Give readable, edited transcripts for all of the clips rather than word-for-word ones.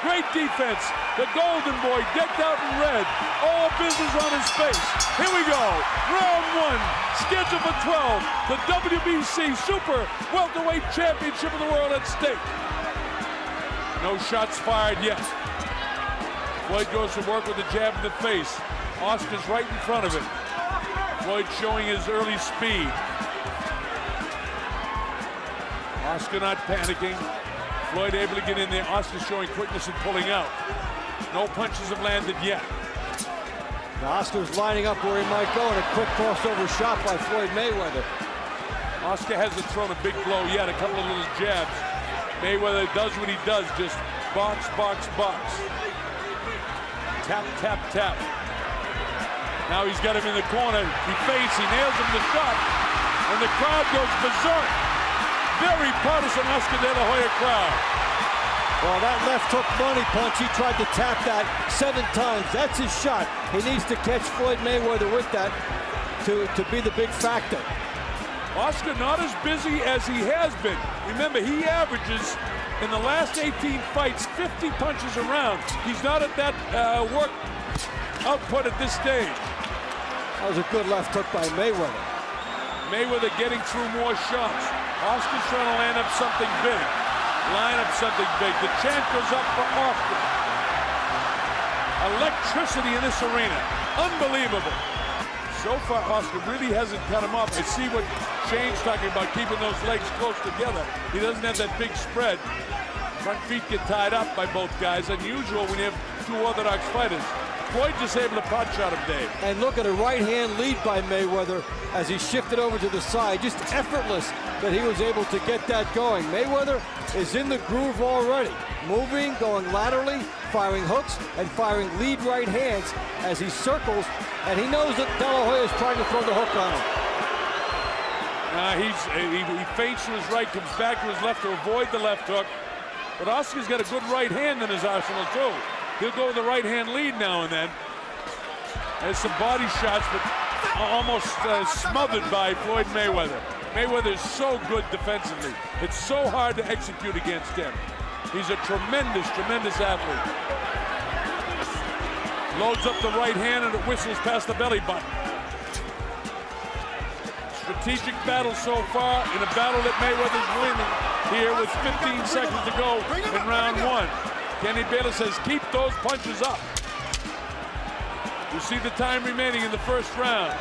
Great defense. The Golden Boy decked out in red. All business on his face. Here we go. Round one. Scheduled for 12. The WBC Super Welterweight Championship of the World at stake. No shots fired yet. Floyd goes to work with a jab in the face. Oscar's right in front of him. Floyd showing his early speed. Oscar not panicking. Floyd able to get in there. Oscar showing quickness and pulling out. No punches have landed yet. Now Oscar's lining up where he might go, and a quick crossover shot by Floyd Mayweather. Oscar hasn't thrown a big blow yet, a couple of little jabs. Mayweather does what he does, just box, box, box. Tap, tap, tap. Now he's got him in the corner. He feints, he nails him the shot, and the crowd goes berserk. Very partisan Oscar De La Hoya crowd. Well, that left hook money punch, he tried to tap that 7 times. That's his shot. He needs to catch Floyd Mayweather with that to be the big factor. Oscar not as busy as he has been. Remember, he averages in the last 18 fights 50 punches a round. He's not at that work output at this stage. That was a good left hook by Mayweather. Mayweather getting through more shots. Oscar's trying to land up something big. Line up something big. The chant goes up for Oscar. Electricity in this arena. Unbelievable. So far, Oscar really hasn't cut him off. I see what Shane's talking about, keeping those legs close together. He doesn't have that big spread. Front feet get tied up by both guys. Unusual when you have 2 orthodox fighters. Floyd just able to pot shot him, Dave. And look at a right-hand lead by Mayweather as he shifted over to the side. Just effortless that he was able to get that going. Mayweather is in the groove already. Moving, going laterally, firing hooks, and firing lead right hands as he circles. And he knows that De La Hoya is trying to throw the hook on him. He feints to his right, comes back to his left to avoid the left hook. But Oscar's got a good right hand in his arsenal, too. He'll go with the right-hand lead now and then. There's some body shots, but almost smothered by Floyd Mayweather. Mayweather is so good defensively. It's so hard to execute against him. He's a tremendous, tremendous athlete. Loads up the right hand and it whistles past the belly button. Strategic battle so far in a battle that Mayweather's winning here with 15 seconds to go in round 1. Kenny Bayless says, keep those punches up. You see the time remaining in the first round.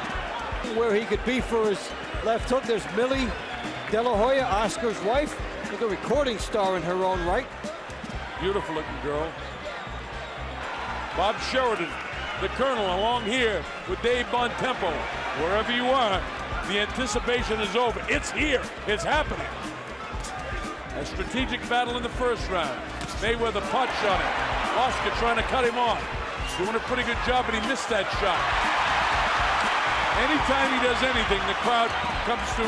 Where he could be for his left hook. There's Millie De La Hoya, Oscar's wife. Like a recording star in her own right. Beautiful looking girl. Bob Sheridan, the Colonel, along here with Dave Bontempo. Wherever you are, the anticipation is over. It's here. It's happening. A strategic battle in the first round. Mayweather pot shot him. Oscar trying to cut him off. Doing a pretty good job, but he missed that shot. Anytime he does anything, the crowd comes to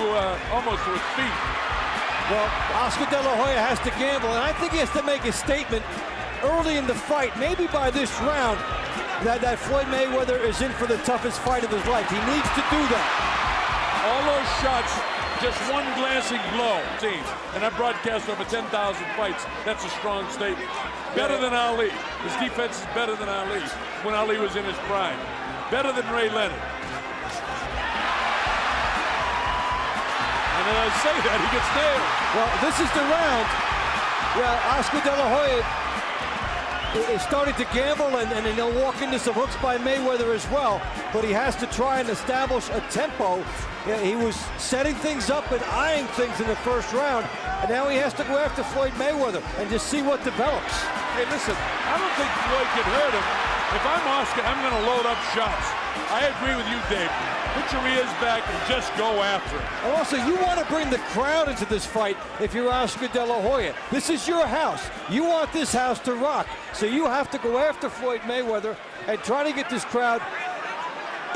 almost to its feet. Well, Oscar De La Hoya has to gamble, and I think he has to make a statement early in the fight, maybe by this round, that Floyd Mayweather is in for the toughest fight of his life. He needs to do that. All those shots, just one glancing blow. And I broadcast over 10,000 fights. That's a strong statement. Better than Ali. His defense is better than Ali when Ali was in his prime. Better than Ray Leonard. And as I say that, he gets nailed. Well, this is the round. Yeah, Oscar De La Hoya is starting to gamble, and he'll walk into some hooks by Mayweather as well. But he has to try and establish a tempo. Yeah, he was setting things up and eyeing things in the first round, and now he has to go after Floyd Mayweather and just see what develops. Hey, listen, I don't think Floyd can hurt him. If I'm Oscar, I'm going to load up shots. I agree with you, Dave. Put your ears back and just go after it. And also, you want to bring the crowd into this fight if you're Oscar De La Hoya. This is your house. You want this house to rock. So you have to go after Floyd Mayweather and try to get this crowd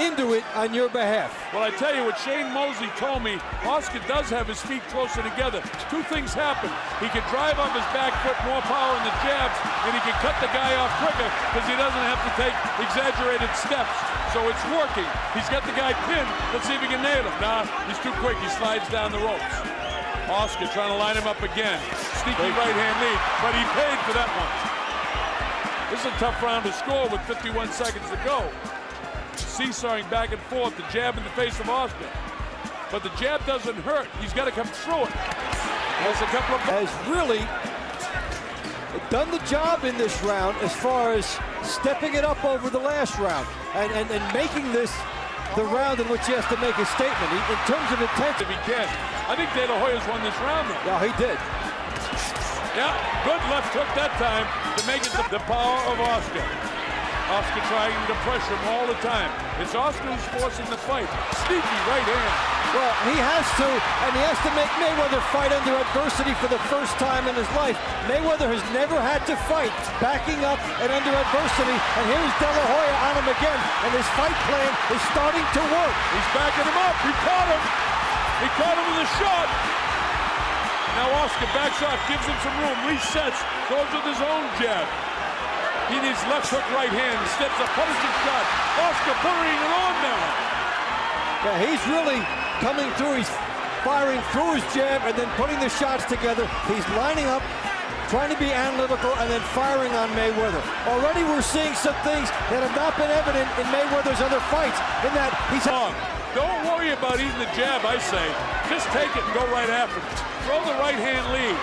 into it on your behalf. Well, I tell you what Shane Mosley told me, Oscar does have his feet closer together. 2 things happen. He can drive up his back foot, more power in the jabs, and he can cut the guy off quicker because he doesn't have to take exaggerated steps. So it's working. He's got the guy pinned. Let's see if he can nail him. Nah, he's too quick. He slides down the ropes. Oscar trying to line him up again. Sneaky right-hand lead, but he paid for that one. This is a tough round to score with 51 seconds to go. Seesawing back and forth, the jab in the face of Oscar. But the jab doesn't hurt. He's got to come through it. Has a couple of... Has really done the job in this round as far as stepping it up over the last round and making this the round in which he has to make a statement. In terms of intensity. If he can. I think De La Hoya's won this round, though. Yeah, he did. Yeah, good left hook that time to make it the power of Oscar. Oscar trying to pressure him all the time. It's Oscar who's forcing the fight. Sneaky right hand. Well, he has to, and he has to make Mayweather fight under adversity for the first time in his life. Mayweather has never had to fight backing up and under adversity, and here's De La Hoya on him again, and his fight plan is starting to work. He's backing him up. He caught him. He caught him with a shot. Now Oscar backs off, gives him some room, resets, goes with his own jab. He needs left hook right hand, steps a punishing shot. Oscar putting it on now. Yeah, he's really coming through. He's firing through his jab and then putting the shots together. He's lining up, trying to be analytical, and then firing on Mayweather. Already we're seeing some things that have not been evident in Mayweather's other fights, in that he's... Don't worry about eating the jab, I say. Just take it and go right after it. Throw the right hand lead.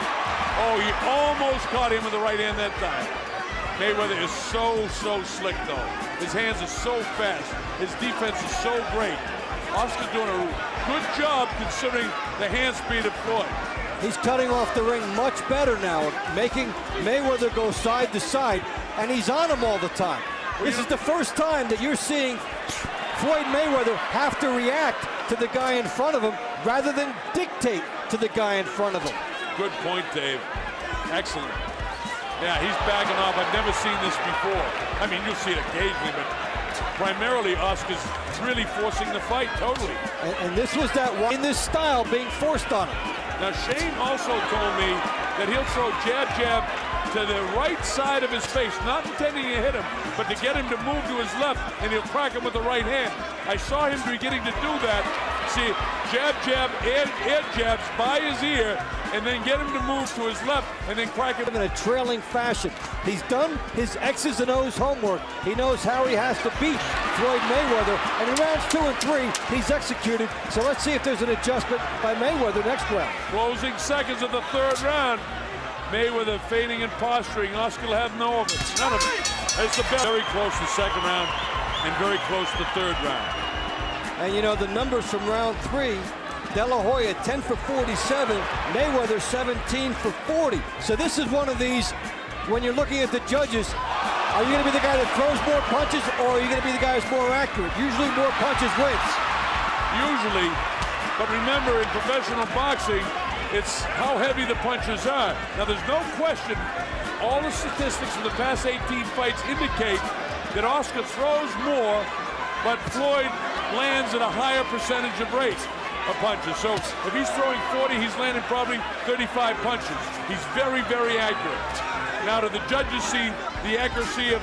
Oh, he almost caught him with the right hand that time. Mayweather is so slick, though. His hands are so fast. His defense is so great. Oscar's doing a good job considering the hand speed of Floyd. He's cutting off the ring much better now, making Mayweather go side to side, and he's on him all the time. This is the first time that you're seeing Floyd Mayweather have to react to the guy in front of him rather than dictate to the guy in front of him. Good point, Dave. Excellent. Yeah, he's backing off. I've never seen this before. I mean, you'll see it occasionally, but primarily Oscar's really forcing the fight totally. And this was that one in this style being forced on him. Now, Shane also told me that he'll throw jab to the right side of his face, not intending to hit him, but to get him to move to his left, and he'll crack him with the right hand. I saw him beginning to do that. See, jab, air jabs by his ear, and then get him to move to his left, and then crack him. In a trailing fashion. He's done his X's and O's homework. He knows how he has to beat Floyd Mayweather, and in rounds 2 and 3, he's executed. So let's see if there's an adjustment by Mayweather next round. Closing seconds of the third round. Mayweather feigning and posturing. Oscar will have none of it. It's the best. Very close to the second round and very close to the third round. And you know the numbers from round 3, De La Hoya 10 for 47, Mayweather 17 for 40. So this is one of these, when you're looking at the judges, are you going to be the guy that throws more punches, or are you going to be the guy who's more accurate? Usually more punches wins. Usually, but remember in professional boxing, it's how heavy the punches are. Now, there's no question, all the statistics from the past 18 fights indicate that Oscar throws more, but Floyd lands at a higher percentage of rate of punches. So if he's throwing 40, he's landing probably 35 punches. He's very accurate. Now, do the judges see the accuracy of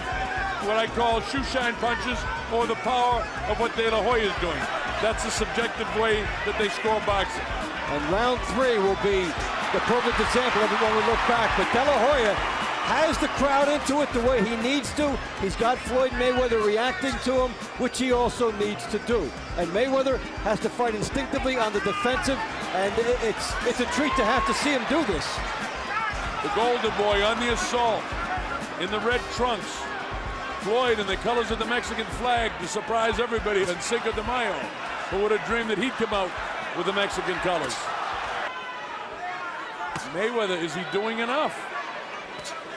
what I call shoeshine punches or the power of what De La Hoya is doing? That's a subjective way that they score boxing. And round 3 will be the perfect example of it when we look back. But De La Hoya has the crowd into it the way he needs to. He's got Floyd Mayweather reacting to him, which he also needs to do. And Mayweather has to fight instinctively on the defensive, and it's a treat to have to see him do this. The Golden Boy on the assault in the red trunks. Floyd in the colors of the Mexican flag to surprise everybody, and Cinco de Mayo, who would have dreamed that he'd come out with the Mexican colors. Mayweather, is he doing enough?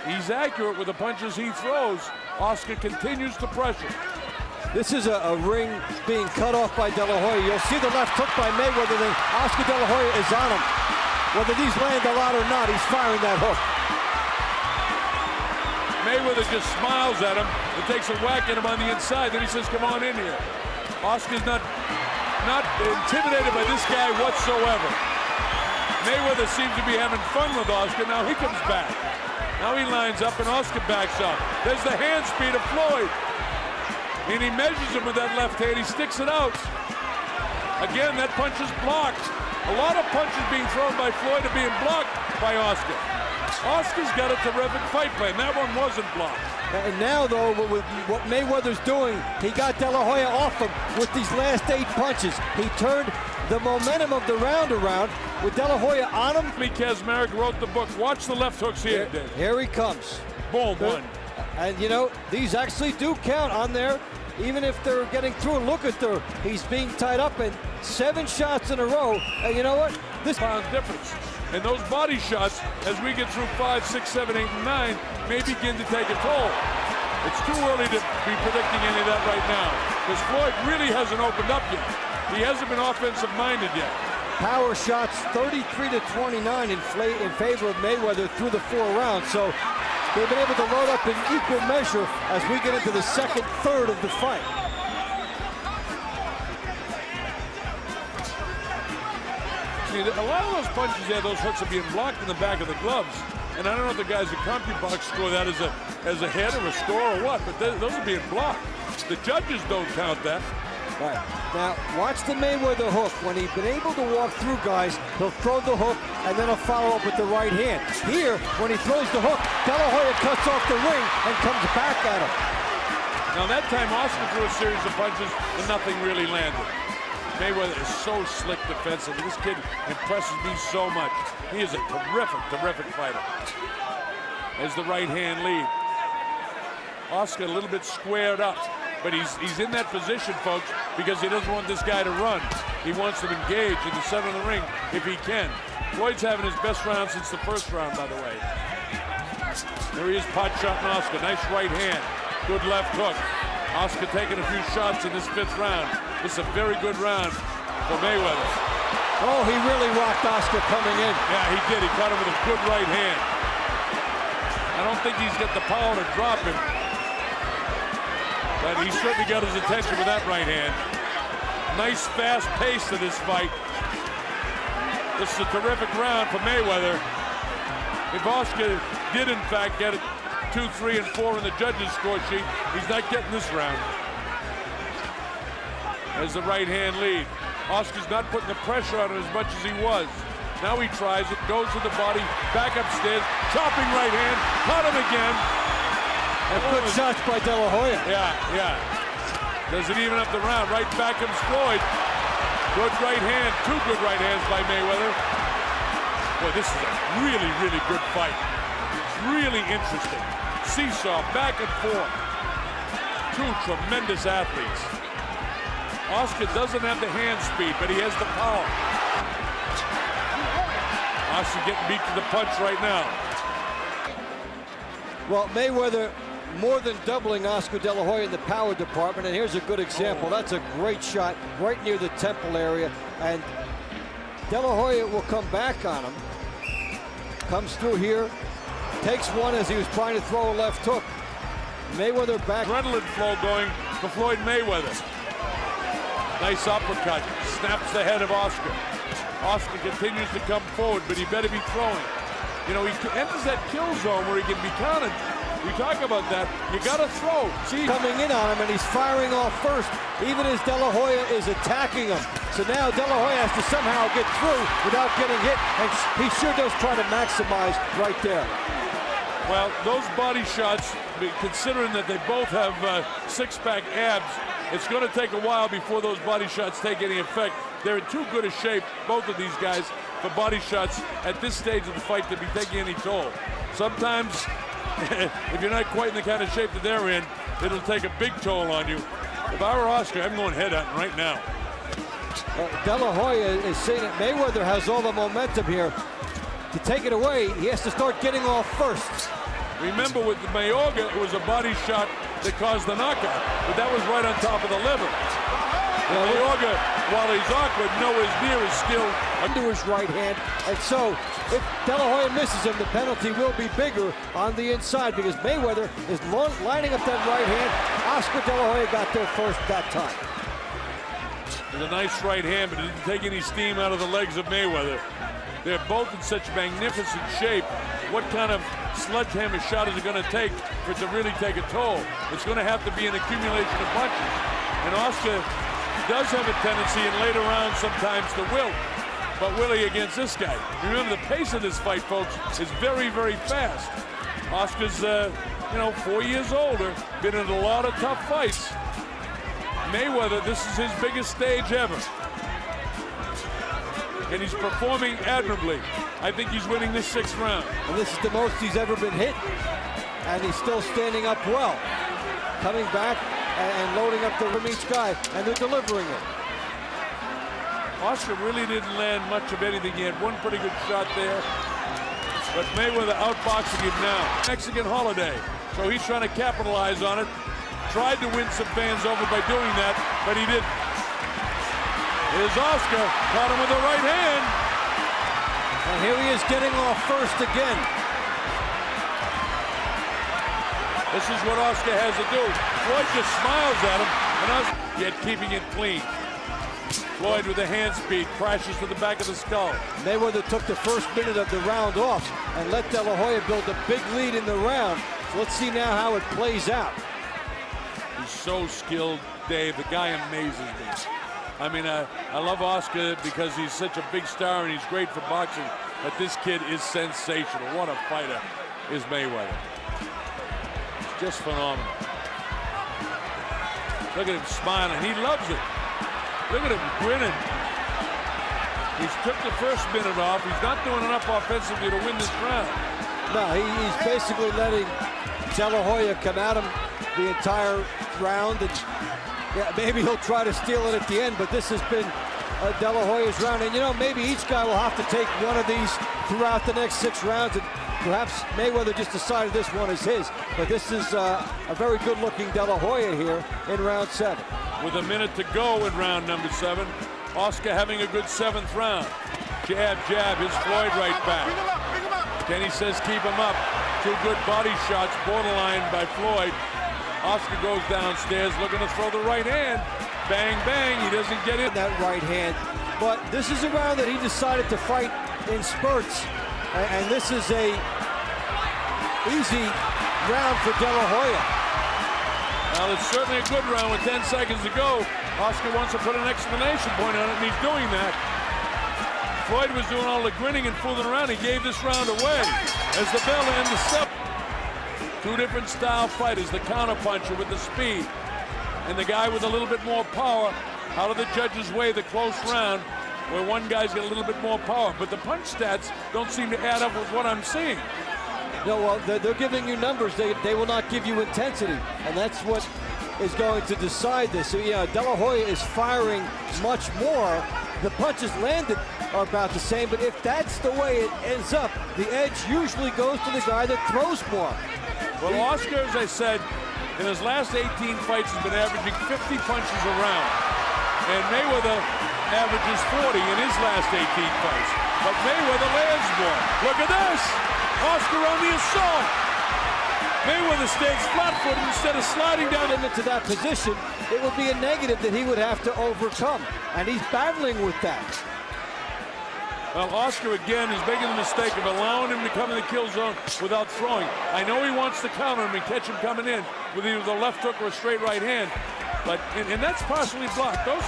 He's accurate with the punches he throws. Oscar continues to pressure. This is a ring being cut off by De La Hoya. You'll see the left hook by Mayweather, then Oscar De La Hoya is on him. Whether these land a lot or not, he's firing that hook. Mayweather just smiles at him and takes a whack at him on the inside. Then he says, come on in here. Oscar's not intimidated by this guy whatsoever. Mayweather seems to be having fun with Oscar. Now he comes back. Now he lines up and Oscar backs up. There's the hand speed of Floyd. And he measures him with that left hand. He sticks it out. Again, that punch is blocked. A lot of punches being thrown by Floyd are being blocked by Oscar. Oscar's got a terrific fight plan. That one wasn't blocked. And now, though, with what Mayweather's doing, he got De La Hoya off him with these last 8 punches. He turned the momentum of the round around with De La Hoya on him. Kazmarek wrote the book. Watch the left hooks here. Here he comes. Boom, one. And, you know, these actually do count on there, even if they're getting through. Look at he's being tied up in 7 shots in a row. And you know what? This pound difference. And those body shots, as we get through 5, 6, 7, 8, and 9, may begin to take a toll. It's too early to be predicting any of that right now, because Floyd really hasn't opened up yet. He hasn't been offensive-minded yet. Power shots 33-29 in favor of Mayweather through the 4 rounds. So they've been able to load up in equal measure as we get into the second third of the fight. See, a lot of those punches there, those hooks are being blocked in the back of the gloves. And I don't know if the guys at CompuBox score that as a hit or a score or what, but those are being blocked. The judges don't count that. Right. Now, watch the Mayweather hook. When he's been able to walk through guys, he'll throw the hook and then he'll follow up with the right hand. Here, when he throws the hook, De La Hoya cuts off the ring and comes back at him. Now, that time, Oscar threw a series of punches and nothing really landed. Mayweather is so slick defensively. This kid impresses me so much. He is a terrific, terrific fighter. As the right hand lead. Oscar a little bit squared up, but he's in that position, folks, because he doesn't want this guy to run. He wants to engage in the center of the ring if he can. Floyd's having his best round since the first round, by the way. There he is, pot shot on Oscar. Nice right hand. Good left hook. Oscar taking a few shots in this 5th round. This is a very good round for Mayweather. Oh, he really rocked Oscar coming in. Yeah, he did. He caught him with a good right hand. I don't think he's got the power to drop him, but he certainly got his attention with that right hand. Nice fast pace to this fight. This is a terrific round for Mayweather. If Oscar did in fact get it 2, 3, and 4 in the judges' score sheet, he's not getting this round. As the right hand lead. Oscar's not putting the pressure on him as much as he was. Now he tries it, goes to the body, back upstairs, chopping right hand, caught him again. And good shots by De La Hoya. Yeah. Doesn't even up the round. Right back comes Floyd. Good right hand, 2 good right hands by Mayweather. Boy, this is a really, really good fight. Really interesting. Seesaw, back and forth. 2 tremendous athletes. Oscar doesn't have the hand speed, but he has the power. Oscar getting beat to the punch right now. Well, Mayweather more than doubling Oscar De La Hoya in the power department, and here's a good example. That's a great shot right near the temple area, and De La Hoya will come back on him. Comes through here, takes one as he was trying to throw a left hook. Mayweather back. Adrenaline flow going for Floyd Mayweather. Nice uppercut, snaps the head of Oscar. Oscar continues to come forward, but he better be throwing. You know, he enters that kill zone where he can be counted. We talk about that. You got to throw. See, coming in on him, and he's firing off first, even as De La Hoya is attacking him. So now De La Hoya has to somehow get through without getting hit, and he sure does try to maximize right there. Well, those body shots, considering that they both have six-pack abs, it's going to take a while before those body shots take any effect. They're in too good a shape, both of these guys, for body shots at this stage of the fight to be taking any toll. Sometimes, if you're not quite in the kind of shape that they're in, it'll take a big toll on you. If I were Oscar, I'm going head-hunting right now. De La Hoya is saying that Mayweather has all the momentum here. To take it away, he has to start getting off first. Remember, with Mayorga, it was a body shot that caused the knockout, but that was right on top of the liver. And Mayorga, while he's awkward, nowhere near is still under his right hand, and so if De La Hoya misses him, the penalty will be bigger on the inside because Mayweather is lining up that right hand. Oscar De La Hoya got there first that time. With a nice right hand, but it didn't take any steam out of the legs of Mayweather. They're both in such magnificent shape. What kind of sledgehammer shot is it going to take for it to really take a toll? It's going to have to be an accumulation of punches. And Oscar does have a tendency in later rounds sometimes to wilt. But will he against this guy? Remember, the pace of this fight, folks, is very, very fast. Oscar's, 4 years older, been in a lot of tough fights. Mayweather, this is his biggest stage ever. And he's performing admirably. I think he's winning this 6th round. And this is the most he's ever been hit. And he's still standing up well. Coming back and loading up from each guy, and they're delivering it. Oscar really didn't land much of anything. He had one pretty good shot there. But Mayweather outboxing him now. Mexican holiday. So he's trying to capitalize on it. Tried to win some fans over by doing that, but he didn't. Here's Oscar. Caught him with the right hand. And here he is getting off first again. This is what Oscar has to do. Floyd just smiles at him, and Oscar yet keeping it clean. Floyd with the hand speed crashes to the back of the skull. Mayweather took the first minute of the round off and let De La Hoya build a big lead in the round. So let's see now how it plays out. He's so skilled, Dave. The guy amazes me. I mean, I love Oscar because he's such a big star and he's great for boxing. But this kid is sensational. What a fighter is Mayweather. It's just phenomenal. Look at him smiling. He loves it. Look at him grinning. He's took the first minute off. He's not doing enough offensively to win this round. No, he's basically letting De La Hoya come at him the entire round. And yeah, maybe he'll try to steal it at the end, but this has been De La Hoya's round. And, maybe each guy will have to take one of these throughout the next 6 rounds. And perhaps Mayweather just decided this one is his. But this is a very good-looking De La Hoya here in round 7. With a minute to go in round number 7. Oscar having a good 7th round. Jab, jab, his Floyd right back. Kenny says keep him up. 2 good body shots, borderline by Floyd. Oscar goes downstairs looking to throw the right hand. Bang, bang, he doesn't get in. That right hand. But this is a round that he decided to fight in spurts. And this is a easy round for De La Hoya. Well, it's certainly a good round with 10 seconds to go. Oscar wants to put an exclamation point on it, and he's doing that. Floyd was doing all the grinning and fooling around. He gave this round away as the bell ends the 7th. 2 different style fighters, the counterpuncher with the speed, and the guy with a little bit more power. Out of the judge's way, the close round, where one guy's got a little bit more power. But the punch stats don't seem to add up with what I'm seeing. No, well, they're giving you numbers. They will not give you intensity, and that's what is going to decide this. So, yeah, De La Hoya is firing much more. The punches landed are about the same, but if that's the way it ends up, the edge usually goes to the guy that throws more. Well, Oscar, as I said, in his last 18 fights has been averaging 50 punches a round. And Mayweather averages 40 in his last 18 fights. But Mayweather lands more. Look at this! Oscar on the assault! Mayweather stays flat-footed instead of sliding down into that position. It would be a negative that he would have to overcome. And he's battling with that. Well, Oscar again is making the mistake of allowing him to come in the kill zone without throwing. I know he wants to counter him and catch him coming in with either the left hook or a straight right hand. But and that's partially blocked. Those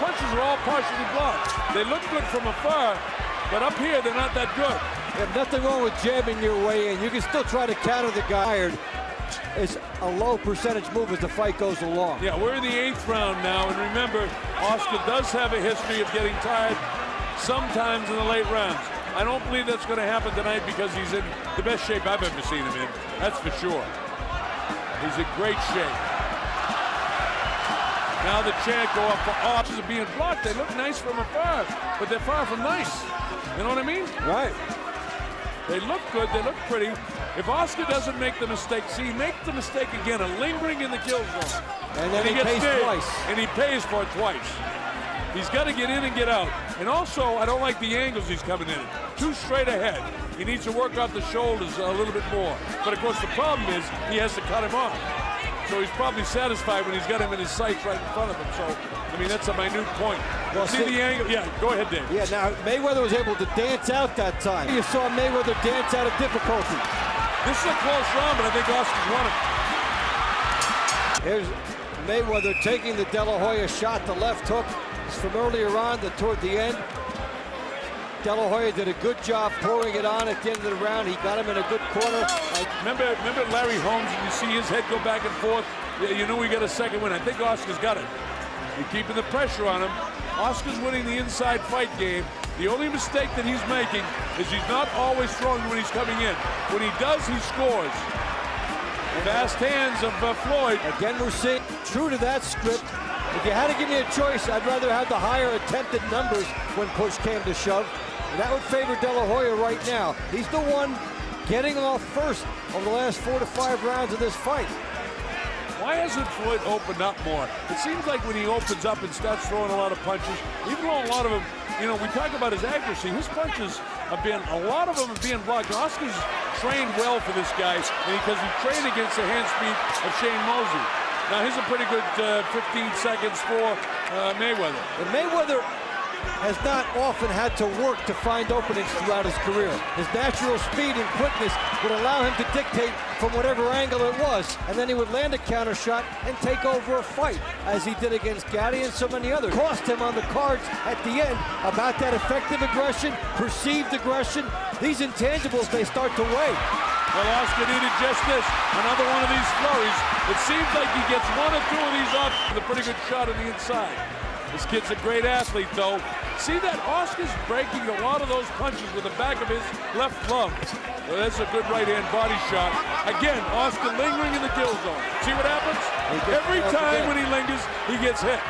punches are all partially blocked. They look good from afar, but up here they're not that good. There's nothing wrong with jabbing your way in. You can still try to counter the guy. It's a low percentage move as the fight goes along. Yeah, we're in the 8th round now, and remember, Oscar does have a history of getting tired sometimes in the late rounds. I don't believe that's going to happen tonight because he's in the best shape I've ever seen him in. That's for sure. He's in great shape. Now the chant go up for options are being blocked. They look nice from afar, but they're far from nice. You know what I mean? Right. They look good. They look pretty. If Oscar doesn't make the mistake, see, he makes the mistake again of lingering in the kill zone. And then he pays twice. And he pays for it twice. He's got to get in and get out. And also, I don't like the angles he's coming in. Too straight ahead. He needs to work off the shoulders a little bit more. But of course, the problem is he has to cut him off. So he's probably satisfied when he's got him in his sights right in front of him. So, I mean, that's a minute point. Well, see the angle? Yeah, go ahead, Dave. Yeah, now, Mayweather was able to dance out that time. You saw Mayweather dance out of difficulty. This is a close round, but I think Oscar's won it. Here's Mayweather taking the De La Hoya shot, the left hook. It's from earlier on to toward the end. De La Hoya did a good job pouring it on at the end of the round. He got him in a good corner. Remember Larry Holmes, and you see his head go back and forth? You know we got a second win. I think Oscar's got it. You're keeping the pressure on him. Oscar's winning the inside fight game. The only mistake that he's making is he's not always throwing when he's coming in. When he does, he scores. Fast hands of Floyd. Again, we're seeing true to that script. If you had to give me a choice, I'd rather have the higher attempted numbers when push came to shove. And that would favor De La Hoya right now. He's the one getting off first over the last 4 to 5 rounds of this fight. Why hasn't Floyd opened up more? It seems like when he opens up and starts throwing a lot of punches, even though a lot of them, you know, we talk about his accuracy, his punches have been, a lot of them are being blocked. Oscar's trained well for this guy, and because he trained against the hand speed of Shane Mosley. Now, here's a pretty good 15 seconds for Mayweather. And Mayweather has not often had to work to find openings throughout his career. His natural speed and quickness would allow him to dictate from whatever angle it was, and then he would land a counter shot and take over a fight, as he did against Gatti and so many others. Cost him on the cards at the end about that effective aggression, perceived aggression. These intangibles, they start to weigh. Well, Oscar needed just this, another one of these flurries. It seems like he gets 1 or 2 of these off with a pretty good shot on the inside. This kid's a great athlete, though. See that? Oscar's breaking a lot of those punches with the back of his left glove. Well, that's a good right-hand body shot. Again, Oscar lingering in the kill zone. See what happens? Every time when he lingers, he gets hit.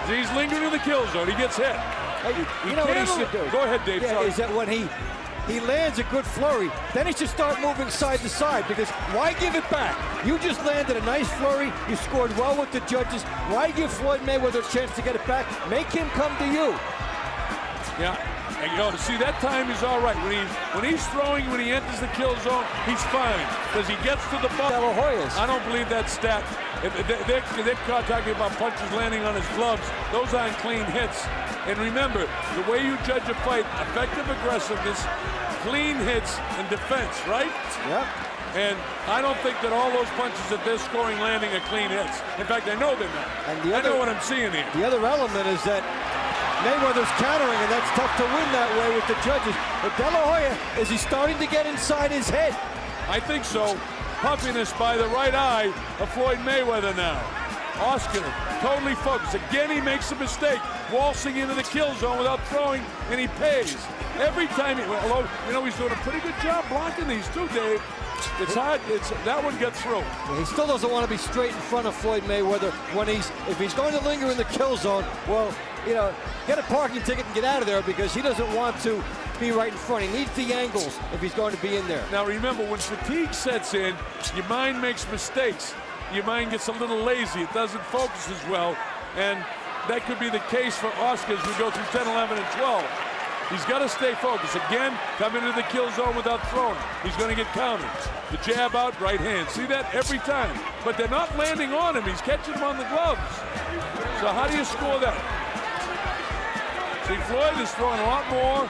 He's lingering in the kill zone. He gets hit. Hey, you know what he should do? Go ahead, Dave. Yeah, is that when he lands a good flurry, then he should start moving side to side, because why give it back? You just landed a nice flurry. You scored well with the judges. Why give Floyd Mayweather a chance to get it back? Make him come to you. Yeah. And you know, see, that time he's all right. When he's throwing, when he enters the kill zone, he's fine, because he gets to the ball. De La Hoya's. I don't believe that stat. They're talking about punches landing on his gloves. Those aren't clean hits. And remember, the way you judge a fight, effective aggressiveness, clean hits, and defense, right? Yep. And I don't think that all those punches that they're scoring landing are clean hits. In fact, I know they're not. And I know what I'm seeing here. The other element is that Mayweather's countering, and that's tough to win that way with the judges. But De La Hoya, is he starting to get inside his head? I think so. Puffiness by the right eye of Floyd Mayweather now. Oscar totally focused. Again, he makes a mistake, waltzing into the kill zone without throwing, and he pays. Every time although, you know, he's doing a pretty good job blocking these too, Dave. It's hard. That one gets through. Well, he still doesn't want to be straight in front of Floyd Mayweather when if he's going to linger in the kill zone. Well, you know, get a parking ticket and get out of there, because he doesn't want to be right in front. He needs the angles if he's going to be in there. Now remember, when fatigue sets in, your mind makes mistakes. Your mind gets a little lazy. It doesn't focus as well, and that could be the case for Oscar as we go through 10, 11, and 12. He's got to stay focused. Again, come into the kill zone without throwing. He's going to get countered. The jab out, right hand. See that every time. But they're not landing on him. He's catching him on the gloves. So how do you score that? See, Floyd is throwing a lot more.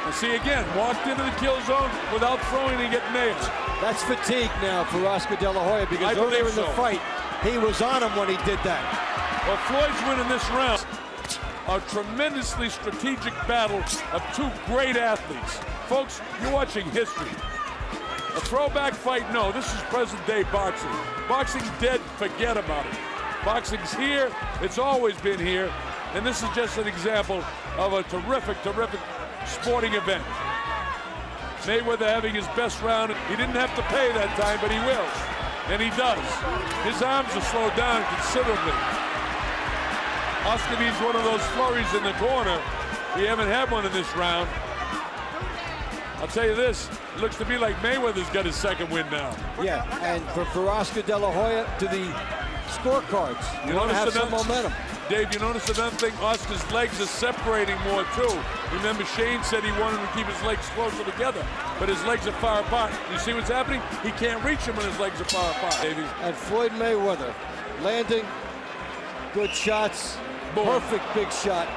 And see, again, walked into the kill zone without throwing and get nailed. That's fatigue now for Oscar De La Hoya, because earlier in the fight, he was on him when he did that. Well, Floyd's winning this round. A tremendously strategic battle of 2 great athletes. Folks, you're watching history. A throwback fight? No, this is present-day boxing. Boxing's dead, forget about it. Boxing's here, it's always been here, and this is just an example of a terrific, terrific sporting event. Mayweather having his best round. He didn't have to pay that time, but he will, and he does. His arms are slowed down considerably. Oscar needs one of those flurries in the corner. We haven't had one in this round. I'll tell you this, it looks to me like Mayweather's got his second win now. Yeah, and for Oscar De La Hoya, to the scorecards, you want to have some momentum. Dave, you notice another thing? Oscar's legs are separating more, too. Remember, Shane said he wanted to keep his legs closer together, but his legs are far apart. You see what's happening? He can't reach him when his legs are far apart, Davey. And Floyd Mayweather landing good shots. Boom. Perfect big shot.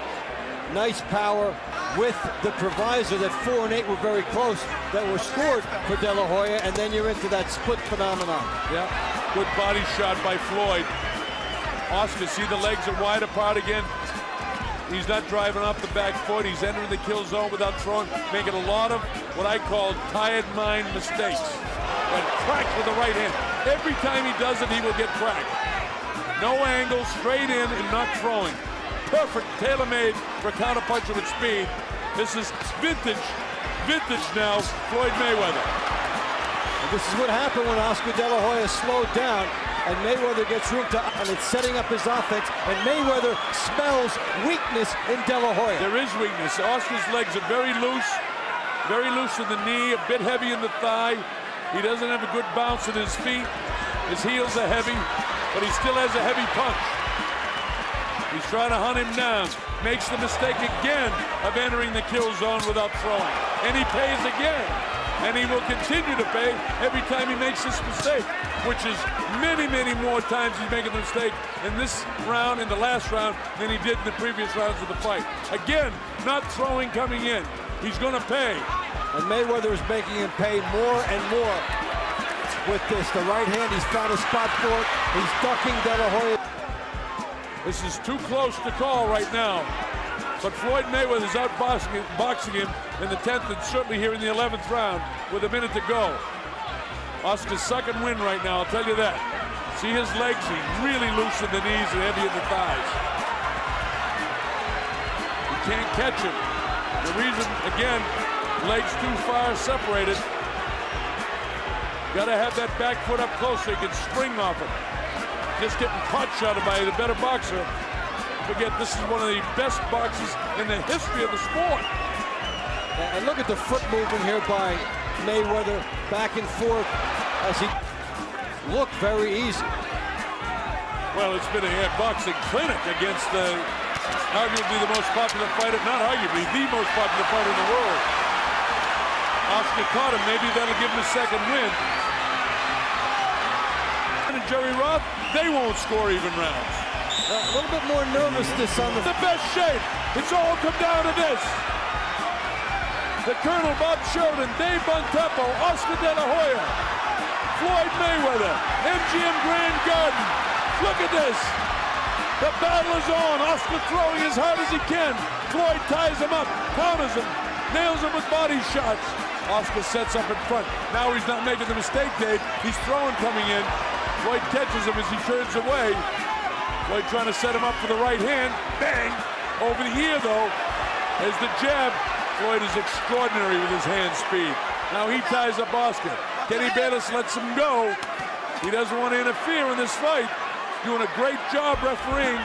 Nice power, with the provisor that 4 and 8 were very close, that were scored for De La Hoya, and then you're into that split phenomenon. Yeah, good body shot by Floyd. Oscar, see the legs are wide apart again. He's not driving off the back foot. He's entering the kill zone without throwing, making a lot of what I call tired mind mistakes. And cracked with the right hand. Every time he does it, he will get cracked. No angle, straight in and not throwing. Perfect, tailor-made for a counterpuncher with speed. This is vintage now, Floyd Mayweather. And this is what happened when Oscar De La Hoya slowed down and Mayweather gets room to, and it's setting up his offense, and Mayweather smells weakness in De La Hoya. There is weakness. Oscar's legs are very loose in the knee, a bit heavy in the thigh. He doesn't have a good bounce in his feet. His heels are heavy, but he still has a heavy punch. He's trying to hunt him down. Makes the mistake again of entering the kill zone without throwing. And he pays again. And he will continue to pay every time he makes this mistake, which is many, many more times he's making the mistake in this round, in the last round, than he did in the previous rounds of the fight. Again, not throwing coming in. He's going to pay. And Mayweather is making him pay more and more with this. The right hand, he's found a spot for it. He's ducking De La Hoya. This is too close to call right now. But Floyd Mayweather's outboxing him in the 10th and certainly here in the 11th round with a minute to go. Oscar's second win right now, I'll tell you that. See his legs, he's really loose in the knees and heavy in the thighs. You can't catch him. The reason, again, legs too far separated. Got to have that back foot up close so he can spring off it. Just getting pot shotted by the better boxer. Forget, this is one of the best boxers in the history of the sport. And look at the foot movement here by Mayweather, back and forth as he looked very easy. Well, it's been a boxing clinic against arguably the most popular fighter, not arguably, the most popular fighter in the world. Oscar caught him. Maybe that'll give him a second win. And Jerry Roth, they won't score even rounds. A little bit more nervousness on the best shape. It's all come down to this. The Colonel, Bob Sheridan, Dave Bontempo, Oscar De La Hoya, Floyd Mayweather, MGM Grand Garden. Look at this. The battle is on. Oscar throwing as hard as he can. Floyd ties him up, counters him, nails him with body shots. Oscar sets up in front. Now he's not making the mistake, Dave. He's throwing coming in. Floyd catches him as he turns away. Floyd trying to set him up for the right hand. Bang! Over the ear, though, as the jab. Floyd is extraordinary with his hand speed. Now he ties up Oscar. Kenny Bayless lets him go. He doesn't want to interfere in this fight. Doing a great job refereeing.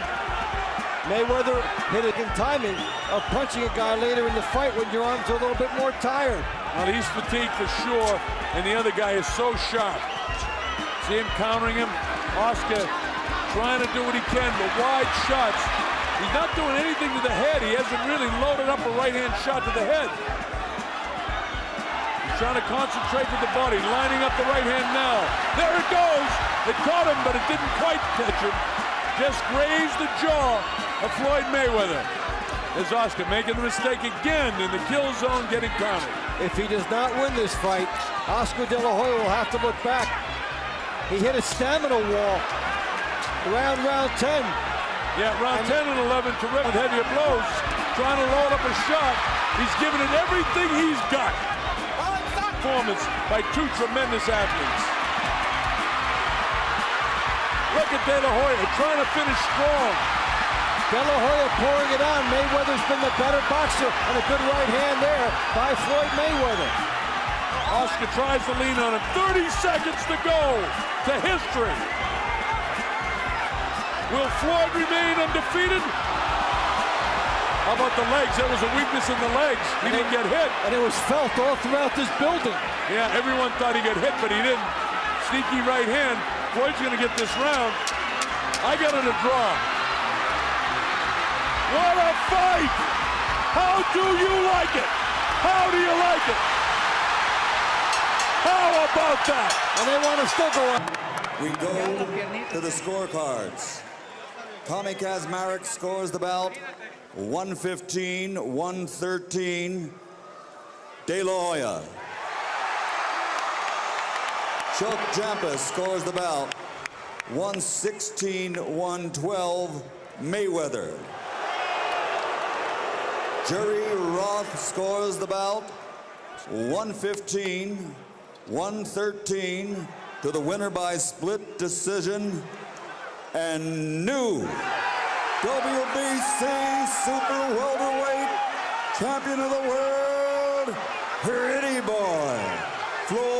Mayweather hit it in timing of punching a guy later in the fight when your arms are a little bit more tired. Well, he's fatigued for sure, and the other guy is so sharp. See him countering him. Oscar trying to do what he can, but wide shots. He's not doing anything to the head. He hasn't really loaded up a right-hand shot to the head. He's trying to concentrate with the body, lining up the right hand now. There it goes. It caught him, but it didn't quite catch him. Just grazed the jaw of Floyd Mayweather. There's Oscar making the mistake again in the kill zone, getting counted. If he does not win this fight, Oscar De La Hoya will have to look back. He hit a stamina wall around round 10. Yeah, round 10 and 11, terrific with heavier blows. Trying to load up a shot. He's giving it everything he's got. Performance by two tremendous athletes. Look at De La Hoya trying to finish strong. De La Hoya pouring it on. Mayweather's been the better boxer, and a good right hand there by Floyd Mayweather. Oscar tries to lean on him. 30 seconds to go to history. Will Floyd remain undefeated? How about the legs? There was a weakness in the legs. He didn't get hit. And it was felt all throughout this building. Yeah, everyone thought he got hit, but he didn't. Sneaky right hand. Floyd's going to get this round. I got it a draw. What a fight! How do you like it? How do you like it? How about that? And they want to still go on. We go to the scorecards. Tommy Kazmarek scores the bout 115-113. De La Hoya. Chuck Jampus scores the bout 116-112. Mayweather. Jerry Roth scores the bout 115-113 to the winner by split decision. And new WBC Super Welterweight Champion of the World, Pretty Boy, Floyd